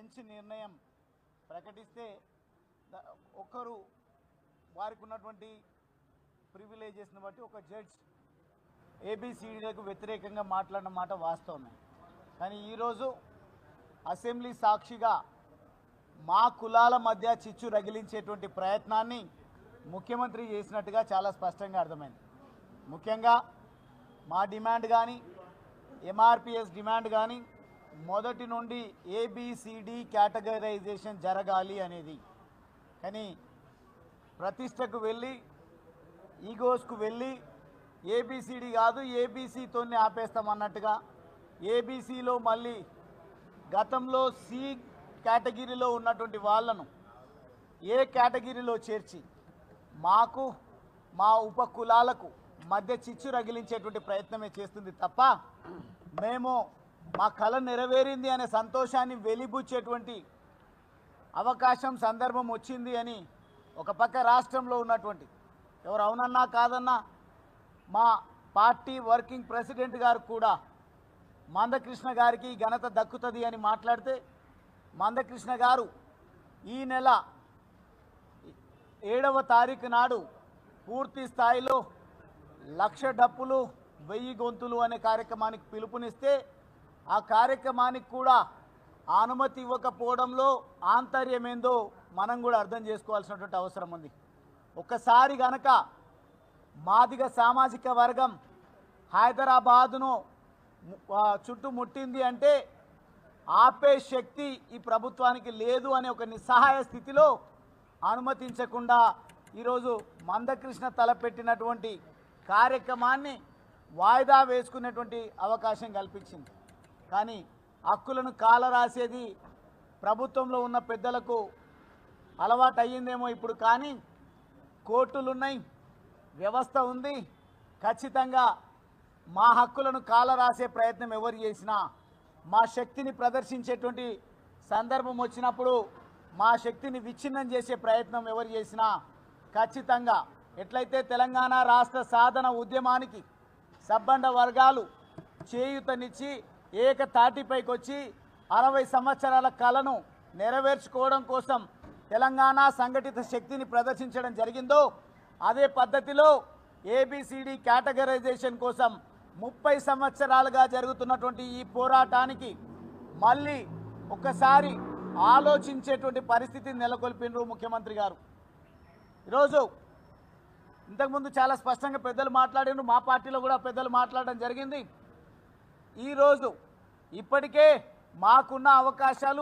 Bench నిర్ణయం ప్రకటిస్తే ఒక్కరు వారికి ఉన్నటువంటి ప్రివిలేజెస్ని బట్టి ఒక జడ్జ్ ఏబిసిడీలకు వ్యతిరేకంగా మాట్లాడిన మాట వాస్తవమే. కానీ ఈరోజు అసెంబ్లీ సాక్షిగా మా కులాల మధ్య చిచ్చు రగిలించేటువంటి ప్రయత్నాన్ని ముఖ్యమంత్రి చేసినట్టుగా చాలా స్పష్టంగా అర్థమైంది. ముఖ్యంగా మా డిమాండ్ కానీ ఎంఆర్పిఎస్ డిమాండ్ కానీ మొదటి నుండి ఏబిసిడి కేటగరైజేషన్ జరగాలి అనేది. కానీ ప్రతిష్టకు వెళ్ళి ఈగోస్కు వెళ్ళి ఏబిసిడి కాదు ఏబిసితోనే ఆపేస్తామన్నట్టుగా ఏబిసిలో మళ్ళీ గతంలో సి కేటగిరీలో ఉన్నటువంటి వాళ్ళను ఏ కేటగిరీలో చేర్చి మాకు మా ఉపకులాలకు మధ్య చిచ్చు రగిలించేటువంటి ప్రయత్నమే చేస్తుంది తప్ప మేము మా కళ నెరవేరింది అనే సంతోషాన్ని వెలిబుచ్చేటువంటి అవకాశం సందర్భం వచ్చింది అని ఒక పక్క రాష్ట్రంలో ఉన్నటువంటి ఎవరు అవునన్నా కాదన్నా మా పార్టీ వర్కింగ్ ప్రెసిడెంట్ గారు కూడా మందకృష్ణ గారికి ఘనత దక్కుతుంది అని మాట్లాడితే మందకృష్ణ గారు ఈ నెల 7వ తారీఖు నాడు పూర్తి స్థాయిలో 1,00,000 డప్పులు 1000 గొంతులు అనే కార్యక్రమానికి పిలుపునిస్తే ఆ కార్యక్రమానికి కూడా అనుమతి ఇవ్వకపోవడంలో ఆంతర్యమేందో మనం కూడా అర్థం చేసుకోవాల్సినటువంటి అవసరం ఉంది. ఒక్కసారి గనక మాదిగ సామాజిక వర్గం హైదరాబాదును చుట్టుముట్టింది అంటే ఆపే శక్తి ఈ ప్రభుత్వానికి లేదు అనే ఒక నిస్సహాయ స్థితిలో అనుమతించకుండా ఈరోజు మందకృష్ణ తలపెట్టినటువంటి కార్యక్రమాన్ని వాయిదా వేసుకునేటువంటి అవకాశం కల్పించింది. కానీ హక్కులను కాలరాసేది ప్రభుత్వంలో ఉన్న పెద్దలకు అలవాటు అయ్యిందేమో ఇప్పుడు. కానీ కోర్టులున్నాయి, వ్యవస్థ ఉంది. ఖచ్చితంగా మా హక్కులను కాలరాసే ప్రయత్నం ఎవరు చేసినా, మా శక్తిని ప్రదర్శించేటువంటి సందర్భం వచ్చినప్పుడు మా శక్తిని విచ్ఛిన్నం చేసే ప్రయత్నం ఎవరు చేసినా ఖచ్చితంగా ఎట్లయితే తెలంగాణ రాష్ట్ర సాధన ఉద్యమానికి సబ్బండ వర్గాలు చేయూతనిచ్చి ఏకతాటిపైకి వచ్చి 60 సంవత్సరాల కళను నెరవేర్చుకోవడం కోసం తెలంగాణ సంఘటిత శక్తిని ప్రదర్శించడం జరిగిందో అదే పద్ధతిలో ఏబిసిడి కేటగరైజేషన్ కోసం 30 సంవత్సరాలుగా జరుగుతున్నటువంటి ఈ పోరాటానికి మళ్ళీ ఒకసారి ఆలోచించేటువంటి పరిస్థితిని నెలకొల్పినరు ముఖ్యమంత్రి గారు. ఈరోజు ఇంతకుముందు చాలా స్పష్టంగా పెద్దలు మాట్లాడినారు, మా పార్టీలో కూడా పెద్దలు మాట్లాడడం జరిగింది. ఈరోజు ఇప్పటికే మాకున్న అవకాశాలు